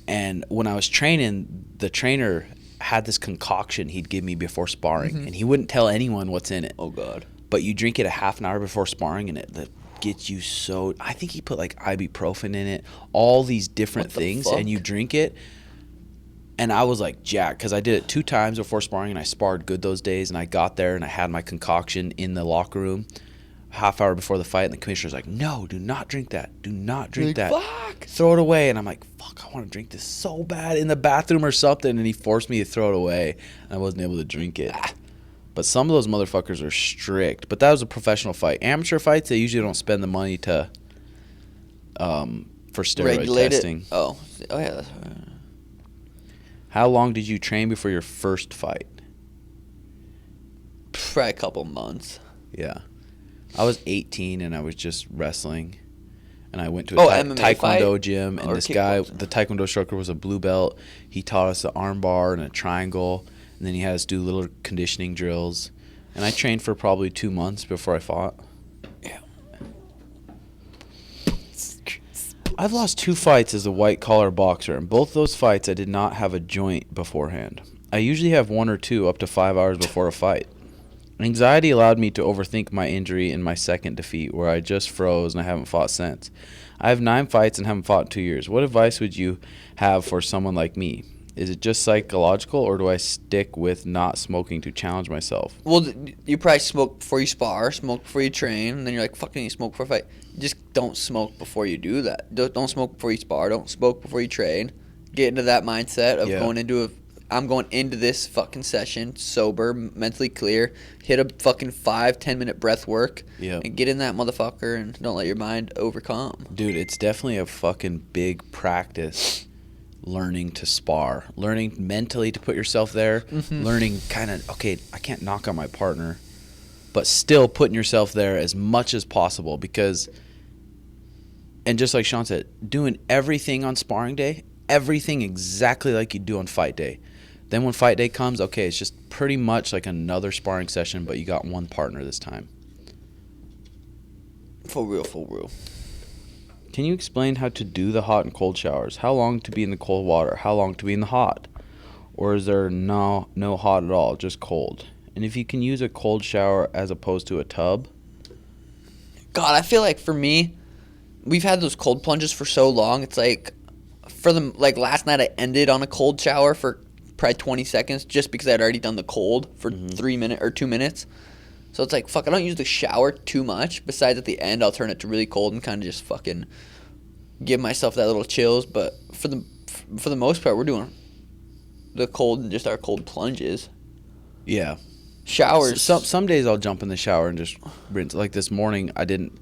And when I was training, the trainer had this concoction he'd give me before sparring. And he wouldn't tell anyone what's in it. Oh, God. But you drink it a half an hour before sparring, and that gets you so... I think he put, like, ibuprofen in it, all these different What the things, fuck? and you drink it. And I was, like, jacked, because I did it 2 times before sparring, and I sparred good those days, and I got there, and I had my concoction in the locker room half hour before the fight, and the commissioner's like, no, do not drink that. Do not drink that. Fuck. Throw it away. And I'm like, fuck, I want to drink this so bad in the bathroom or something, and he forced me to throw it away, and I wasn't able to drink it. But some of those motherfuckers are strict. But that was a professional fight. Amateur fights, they usually don't spend the money to for steroid Regulate testing. it. Oh, yeah. That's, How long did you train before your first fight? probably a couple months. Yeah. I was 18 and I was just wrestling. And I went to a MMA taekwondo fight? gym, and Or this guy, kickboxing? the taekwondo instructor, was a blue belt. He taught us the arm bar and a triangle, and then he had us do little conditioning drills. And I trained for probably 2 months before I fought. Yeah. I've lost 2 fights as a white-collar boxer. In both those fights, I did not have a joint beforehand. I usually have 1 or 2 up to 5 hours before a fight. Anxiety allowed me to overthink my injury in my second defeat, where I just froze and I haven't fought since. I have 9 fights and haven't fought in 2 years. What advice would you have for someone like me? Is it just psychological, or do I stick with not smoking to challenge myself? Well, you probably smoke before you spar, smoke before you train, and then you're like, fucking, you smoke before I fight. Just don't smoke before you do that. Don't smoke before you spar. Don't smoke before you train. Get into that mindset of I'm going into this fucking session sober, mentally clear, hit a fucking 5-10 minute breath work, and get in that motherfucker and don't let your mind overcome. Dude, it's definitely a fucking big practice. Learning to spar, learning mentally to put yourself there, learning kind of, okay, I can't knock on my partner, but still putting yourself there as much as possible, because, and just like Sean said, doing everything on sparring day, everything exactly like you do on fight day. Then when fight day comes, okay, it's just pretty much like another sparring session, but you got one partner this time. For real. Can you explain how to do the hot and cold showers? How long to be in the cold water? How long to be in the hot? Or is there no hot at all, just cold? And if you can use a cold shower as opposed to a tub? God, I feel like for me, we've had those cold plunges for so long. It's like, last night I ended on a cold shower for probably 20 seconds just because I had already done the cold for 2 minutes. So it's like, fuck, I don't use the shower too much. Besides, at the end, I'll turn it to really cold and kind of just fucking give myself that little chills. But for the most part, we're doing the cold and just our cold plunges. Yeah. Showers. Some days I'll jump in the shower and just rinse. Like this morning, I didn't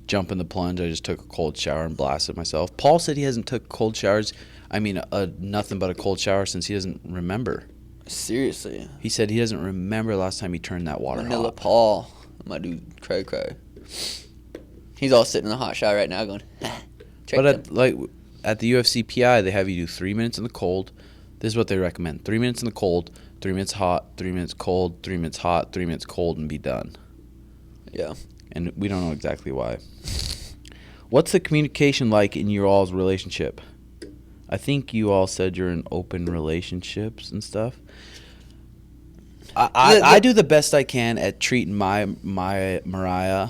jump in the plunge. I just took a cold shower and blasted myself. Paul said he hasn't took cold showers. I mean, nothing but a cold shower since he doesn't remember. Seriously. He said he doesn't remember the last time he turned that water Vanilla hot. Paul. My dude, cray. He's all sitting in the hot shower right now going, But at the UFC PI, they have you do 3 minutes in the cold. This is what they recommend. 3 minutes in the cold, 3 minutes hot, 3 minutes cold, 3 minutes hot, 3 minutes cold, and be done. Yeah. And we don't know exactly why. What's the communication like in your all's relationship? I think you all said you're in open relationships and stuff. I do the best I can at treating my Mariah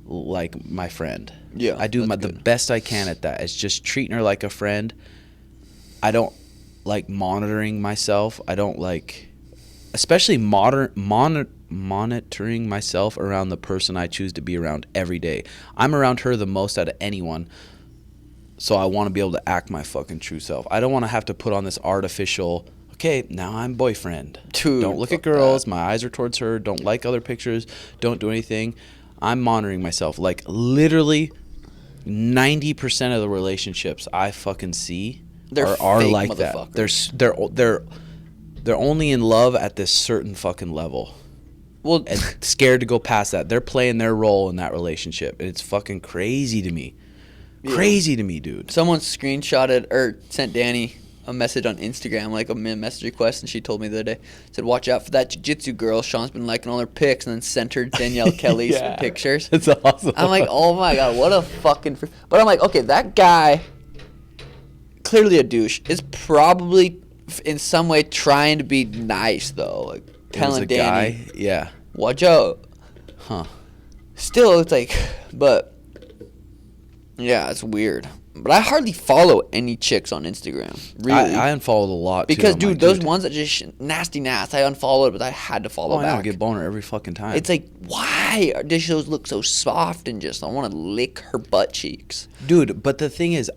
like my friend. Yeah, I do the best I can at that. It's just treating her like a friend. I don't like monitoring myself. I don't like, especially monitoring myself around the person I choose to be around every day. I'm around her the most out of anyone. So I want to be able to act my fucking true self. I don't want to have to put on this artificial, okay, now I'm boyfriend. Dude, don't look at girls. My eyes are towards her. Don't like other pictures. Don't do anything. I'm monitoring myself. Like literally 90% of the relationships I fucking see are like that. They're only in love at this certain fucking level. Well, and scared to go past that. They're playing their role in that relationship. And it's fucking crazy to me. Yeah. Crazy to me, dude. Someone screenshotted or sent Danny a message on Instagram, like a message request, and she told me the other day, said, watch out for that jiu-jitsu girl. Sean's been liking all her pics, and then sent her Danielle Kelly's pictures. That's awesome. I'm like, oh my God, what a fucking... But I'm like, okay, that guy, clearly a douche, is probably in some way trying to be nice, though. Like, telling Danny, guy? watch out. Huh. Still, it's like, but... Yeah, it's weird. But I hardly follow any chicks on Instagram. Really. I unfollowed a lot, too. Because, dude, those ones that just nasty, I unfollowed, but I had to follow back. I know, I get boner every fucking time. It's like, why does those look so soft and just, I want to lick her butt cheeks. Dude, but the thing is,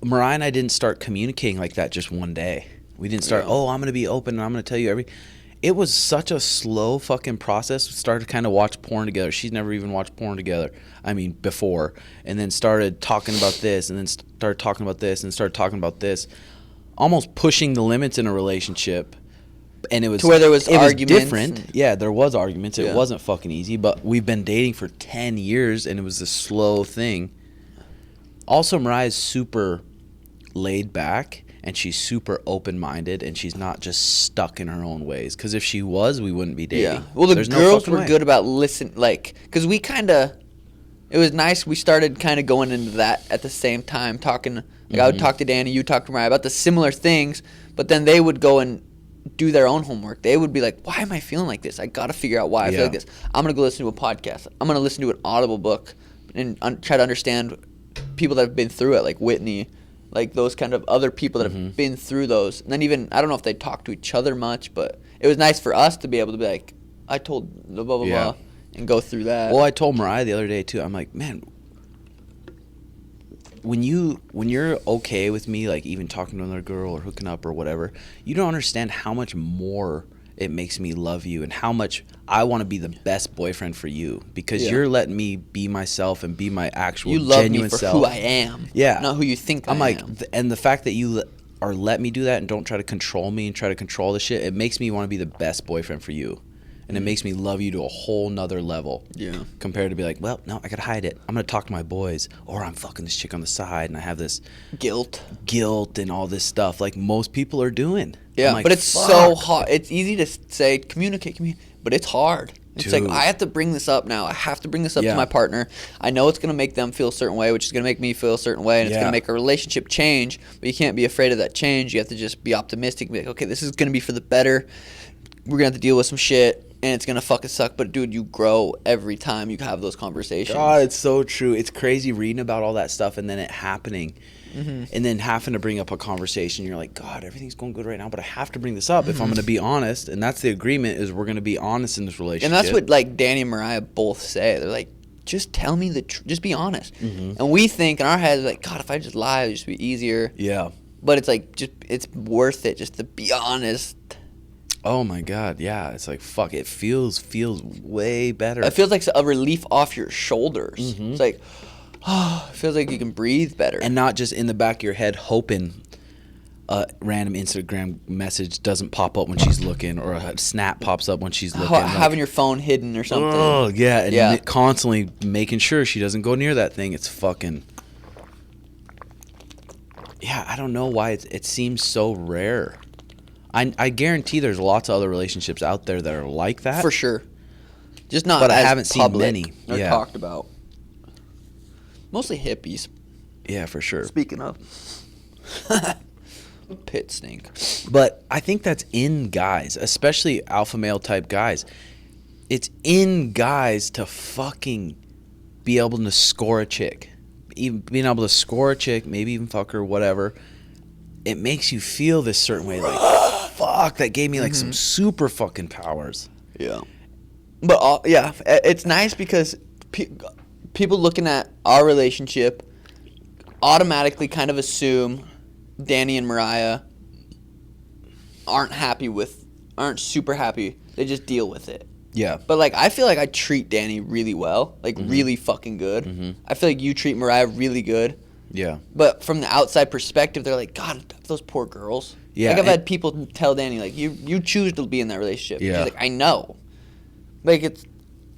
Mariah and I didn't start communicating like that just one day. We didn't start, I'm going to be open and I'm going to tell you It was such a slow fucking process. We started to kind of watch porn together. She's never even watched porn together. I mean, before. And then started talking about this, and then started talking about this, and started talking about this. Almost pushing the limits in a relationship. And it was to where there was arguments. Was different. Yeah, there was arguments. It wasn't fucking easy, but we've been dating for 10 years, and it was a slow thing. Also, Mariah's super laid back. And she's super open-minded, and she's not just stuck in her own ways. Because if she was, we wouldn't be dating. Yeah. Well, the girls were good about listening, like, because we kind of, it was nice. We started kind of going into that at the same time, talking. Like I would talk to Danny, you talk to Mariah about the similar things, but then they would go and do their own homework. They would be like, why am I feeling like this? I got to figure out why I feel like this. I'm going to go listen to a podcast. I'm going to listen to an Audible book and try to understand people that have been through it, like Whitney, like those kind of other people that have been through those. And then even, I don't know if they talk to each other much, but it was nice for us to be able to be like, I told blah, blah, blah, blah, and go through that. Well, I told Mariah the other day, too. I'm like, man, when you're okay with me, like even talking to another girl or hooking up or whatever, you don't understand how much more it makes me love you and how much I want to be the best boyfriend for you because you're letting me be myself and be my actual you love genuine me for self. who I am, not who you think I'm I like, am. and the fact that you are let me do that and don't try to control me and try to control the shit, it makes me want to be the best boyfriend for you. And it makes me love you to a whole nother level. Yeah. Compared to be like, well, no, I gotta hide it. I'm gonna talk to my boys, or I'm fucking this chick on the side, and I have this guilt and all this stuff like most people are doing. Yeah, like, but it's so hard. It's easy to say communicate, but it's hard. It's like, I have to bring this up now. I have to bring this up to my partner. I know it's going to make them feel a certain way, which is going to make me feel a certain way, and it's going to make a relationship change, but you can't be afraid of that change. You have to just be optimistic and be like, okay, this is going to be for the better. We're going to have to deal with some shit, and it's going to fucking suck, but dude, you grow every time you have those conversations. God, it's so true. It's crazy reading about all that stuff and then it happening. And then having to bring up a conversation, you're like, God, everything's going good right now, but I have to bring this up if I'm going to be honest. And that's the agreement, is we're going to be honest in this relationship. And that's what like Danny and Mariah both say. They're like, just tell me the truth. Just be honest. And we think in our heads, like, God, if I just lie, it'll just be easier. Yeah. But it's like, just it's worth it just to be honest. Oh my God, yeah. It's like, fuck, it feels way better. It feels like a relief off your shoulders. It's like, oh, it feels like you can breathe better. And not just in the back of your head hoping a random Instagram message doesn't pop up when she's looking, or a snap pops up when she's looking. Having your phone hidden or something. Oh, yeah. And constantly making sure she doesn't go near that thing. It's fucking... Yeah, I don't know why it seems so rare. I guarantee there's lots of other relationships out there that are like that. For sure. Just not but as I haven't seen many. Or talked about. Mostly hippies. Yeah, for sure. Speaking of. Pit stink. But I think that's in guys, especially alpha male type guys. It's in guys to fucking be able to score a chick. Even being able to score a chick, maybe even fuck her, whatever. It makes you feel this certain way, like, fuck, that gave me like some super fucking powers. Yeah. But it's nice because people looking at our relationship automatically kind of assume Danny and Mariah aren't super happy. They just deal with it. Yeah. But like, I feel like I treat Danny really well, like really fucking good. I feel like you treat Mariah really good. Yeah. But from the outside perspective, they're like, God, those poor girls. Yeah. Like, I've had people tell Danny, like, you choose to be in that relationship. Yeah. She's like, I know. Like,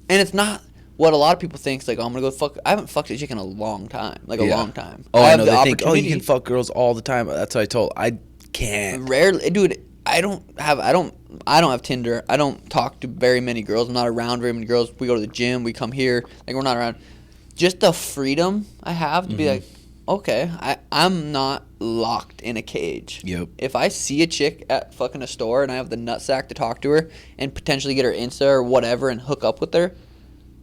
it's not what a lot of people think. It's like, oh, I'm going to go fuck. I haven't fucked a chick in a long time. Like, a long time. Oh, I know. They think, oh, you can fuck girls all the time. That's what I told. I can't. Rarely. Dude, I don't have Tinder. I don't talk to very many girls. I'm not around very many girls. We go to the gym. We come here. Like, we're not around. Just the freedom I have to be like, okay, I'm not locked in a cage. Yep. If I see a chick at fucking a store and I have the nutsack to talk to her and potentially get her Insta or whatever and hook up with her,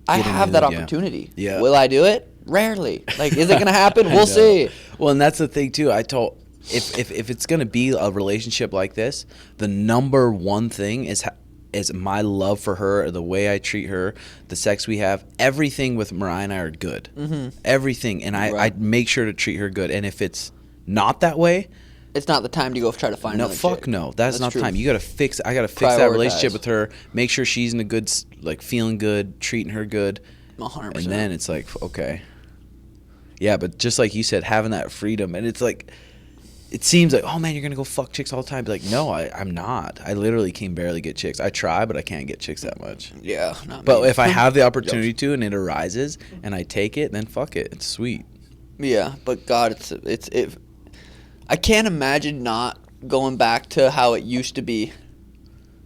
I have that opportunity. Yeah. Will I do it? Rarely. Like, is it going to happen? We'll see. Well, and that's the thing, too. I told... If it's going to be a relationship like this, the number one thing is my love for her, the way I treat her, the sex we have. Everything with Mariah and I are good. Everything. And I make sure to treat her good. And if it's not that way... It's not the time to go try to find another chick. No. That's not true. time. You got to fix... I got to fix that relationship with her. Make sure she's in a good... Like, feeling good, treating her good. 100%. And then it's like, okay. Yeah, but just like you said, having that freedom. And it's like... It seems like, oh man, you're gonna go fuck chicks all the time. Be like, no, I'm not. I literally can barely get chicks. I try, but I can't get chicks that much. Yeah, not but me. if I have the opportunity to, and it arises, and I take it, then fuck it. It's sweet. Yeah, but God, it's I can't imagine not going back to how it used to be.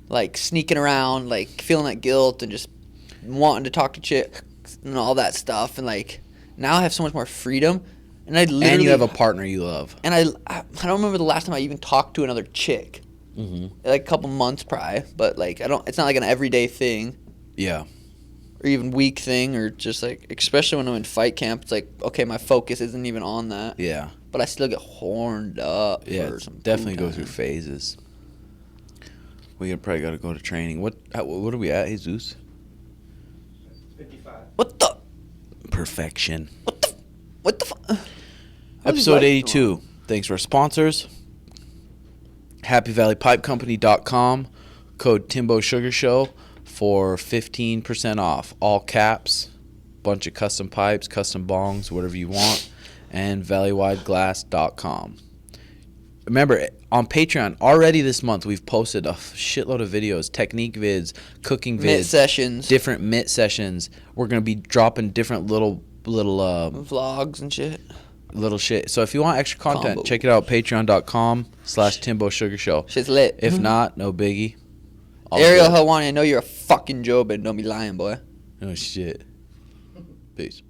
Like sneaking around, like feeling that guilt, and just wanting to talk to chicks and all that stuff, and like now I have so much more freedom, and I literally And you have a partner you love. and I don't remember the last time I even talked to another chick. Like a couple months probably, but like it's not like an everyday thing. Yeah. Or even week thing, or just like, especially when I'm in fight camp, it's like, okay, my focus isn't even on that. Yeah. But I still get horned up. Yeah. For some Definitely food go through time. phases. We probably got to go to training. What are we at, Jesus? 55. What the? Perfection. What the fuck? Episode 82. Thanks to our sponsors. HappyValleyPipeCompany.com. Code Timbo Sugar Show for 15% off. All caps. Bunch of custom pipes, custom bongs, whatever you want. And Wideglass.com. Remember, on Patreon, already this month, we've posted a shitload of videos, technique vids, cooking vids. Mitt sessions. Different mitt sessions. We're going to be dropping different little Vlogs and shit. little shit. So if you want extra content, Combo. check it out, patreon.com/Timbo Sugar Show. Shit's lit. If not, no biggie. All Ariel good. Helwani, I know you're a fucking Joe, but don't be lying, boy. Oh, shit. Peace.